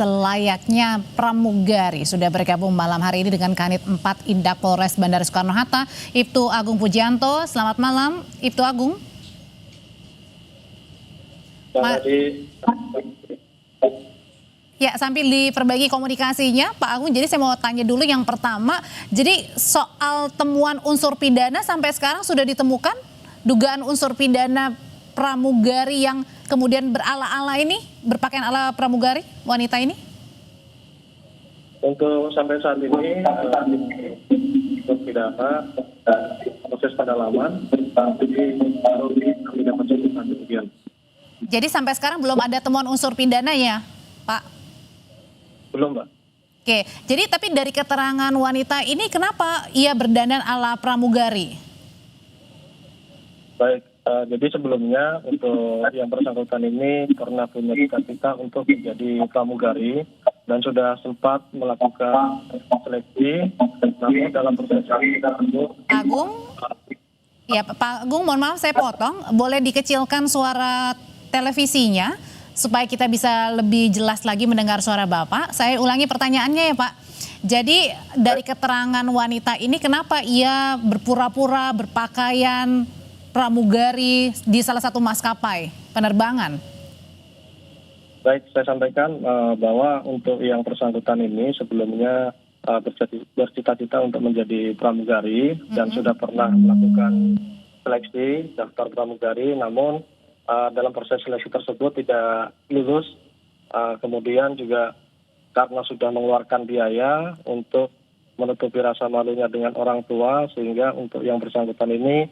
Selayaknya pramugari sudah bergabung malam hari ini dengan Kanit 4 Indak Polres Bandara Soekarno-Hatta, Ibtu Agung Pujianto. Selamat malam, Ibtu Agung. Ya, sambil diperbaiki komunikasinya, Pak Agung. Jadi saya mau tanya dulu yang pertama, jadi soal temuan unsur pidana sampai sekarang sudah ditemukan dugaan unsur pidana pramugari yang kemudian berala-ala ini, berpakaian ala pramugari wanita ini? Untuk sampai saat ini untuk pidana proses pendalaman, jadi baru kami dapat tuntutan demikian. Jadi sampai sekarang belum ada temuan unsur pidana ya, Pak? Belum, Mbak. Oke, jadi tapi dari keterangan wanita ini kenapa ia berdandan ala pramugari? Baik, jadi sebelumnya untuk yang bersangkutan ini pernah punya cita-cita untuk menjadi pramugari dan sudah sempat melakukan seleksi, namun dalam proses tersebut. Agung? Ya, Pak Agung, mohon maaf saya potong. Boleh dikecilkan suara televisinya supaya kita bisa lebih jelas lagi mendengar suara Bapak. Saya ulangi pertanyaannya ya, Pak. Jadi dari keterangan wanita ini kenapa ia berpura-pura berpakaian pramugari di salah satu maskapai penerbangan? Baik, saya sampaikan bahwa untuk yang bersangkutan ini sebelumnya bercita-cita untuk menjadi pramugari dan sudah pernah melakukan seleksi daftar pramugari, namun dalam proses seleksi tersebut tidak lulus. Kemudian juga karena sudah mengeluarkan biaya untuk menutupi rasa malunya dengan orang tua, sehingga untuk yang bersangkutan ini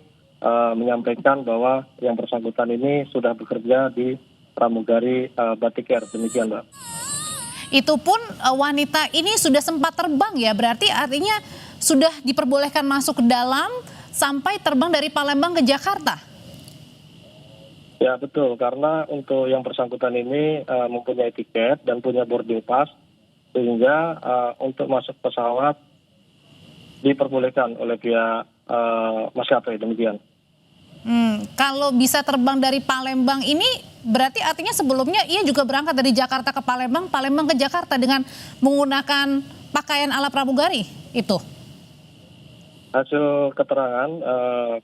menyampaikan bahwa yang bersangkutan ini sudah bekerja di pramugari Batik Air. Demikian, Mbak. Itu pun wanita ini sudah sempat terbang ya, berarti artinya sudah diperbolehkan masuk ke dalam sampai terbang dari Palembang ke Jakarta? Ya betul, karena untuk yang bersangkutan ini mempunyai tiket dan punya boarding pass, sehingga untuk masuk pesawat diperbolehkan oleh pihak maskapai. Demikian. Kalau bisa terbang dari Palembang ini berarti artinya sebelumnya ia juga berangkat dari Jakarta ke Palembang, Palembang ke Jakarta dengan menggunakan pakaian ala pramugari itu? Hasil keterangan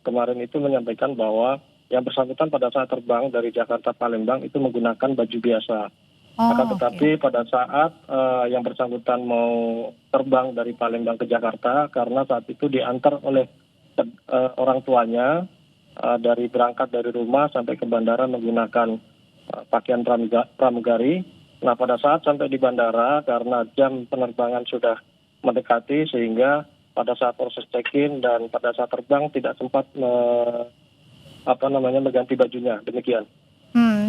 kemarin itu menyampaikan bahwa yang bersangkutan pada saat terbang dari Jakarta Palembang itu menggunakan baju biasa. Akan tetapi pada saat yang bersangkutan mau terbang dari Palembang ke Jakarta, karena saat itu diantar oleh orang tuanya dari berangkat dari rumah sampai ke bandara menggunakan pakaian pramugari. Nah, pada saat sampai di bandara karena jam penerbangan sudah mendekati, sehingga pada saat proses check-in dan pada saat terbang tidak sempat mengganti bajunya. Demikian.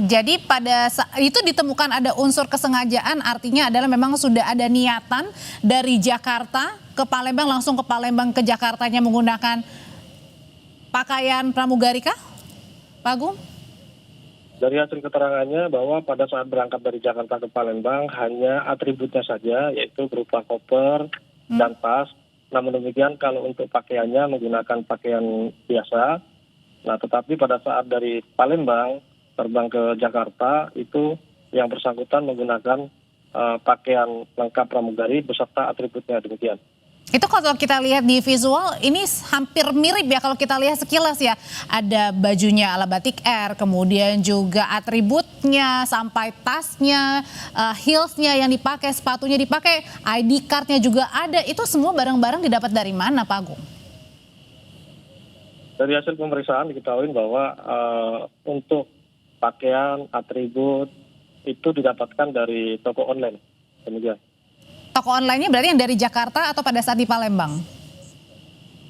Jadi pada saat itu ditemukan ada unsur kesengajaan, artinya adalah memang sudah ada niatan dari Jakarta ke Palembang, langsung ke Palembang ke Jakartanya menggunakan pakaian pramugari kah, Pak Agung? Dari hasil keterangannya bahwa pada saat berangkat dari Jakarta ke Palembang hanya atributnya saja, yaitu berupa koper dan tas. Namun demikian kalau untuk pakaiannya menggunakan pakaian biasa. Nah, tetapi pada saat dari Palembang terbang ke Jakarta itu yang bersangkutan menggunakan pakaian lengkap pramugari beserta atributnya. Demikian. Itu kalau kita lihat di visual ini hampir mirip ya kalau kita lihat sekilas ya. Ada bajunya ala Batik Air, kemudian juga atributnya sampai tasnya, heelsnya yang dipakai, sepatunya dipakai, ID cardnya juga ada. Itu semua barang-barang didapat dari mana, Pak Agung? Dari hasil pemeriksaan diketahui bahwa untuk pakaian, atribut itu didapatkan dari toko online. Demikian. Toko online-nya berarti yang dari Jakarta atau pada saat di Palembang?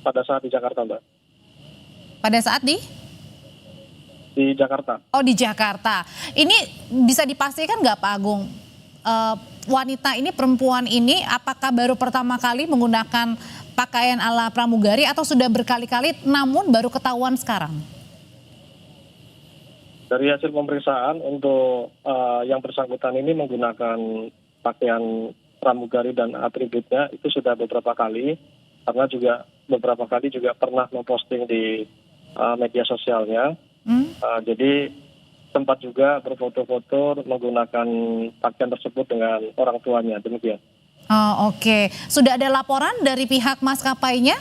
Pada saat di Jakarta, Mbak. Pada saat di? Di Jakarta. Oh, di Jakarta. Ini bisa dipastikan nggak, Pak Agung? Wanita ini, perempuan ini, apakah baru pertama kali menggunakan pakaian ala pramugari atau sudah berkali-kali namun baru ketahuan sekarang? Dari hasil pemeriksaan untuk yang bersangkutan ini menggunakan pakaian pramugari dan atributnya itu sudah beberapa kali, karena juga beberapa kali juga pernah memposting di media sosialnya. Jadi sempat juga berfoto-foto menggunakan pakaian tersebut dengan orang tuanya, demikian. Oh, oke. Sudah ada laporan dari pihak maskapainya?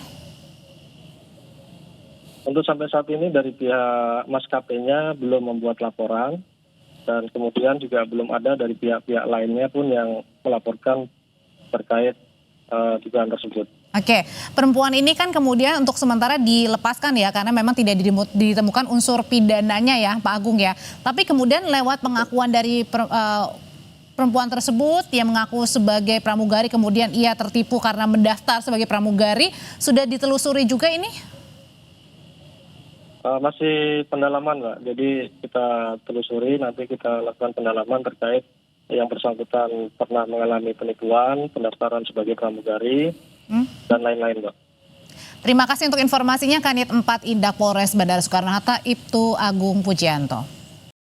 Untuk sampai saat ini dari pihak maskapainya belum membuat laporan, dan kemudian juga belum ada dari pihak-pihak lainnya pun yang melaporkan terkait dugaan tersebut. Oke, perempuan ini kan kemudian untuk sementara dilepaskan ya, karena memang tidak ditemukan unsur pidananya ya Pak Agung ya. Tapi kemudian lewat pengakuan dari perempuan tersebut yang mengaku sebagai pramugari, kemudian ia tertipu karena mendaftar sebagai pramugari, sudah ditelusuri juga ini? Masih pendalaman, Mbak. Jadi kita telusuri, nanti kita lakukan pendalaman terkait yang bersangkutan pernah mengalami penipuan, pendaftaran sebagai pramugari, dan lain-lain, Mbak. Terima kasih untuk informasinya, Kanit 4 Indah Polres Bandara Soekarno-Hatta, Ibtu Agung Pujianto.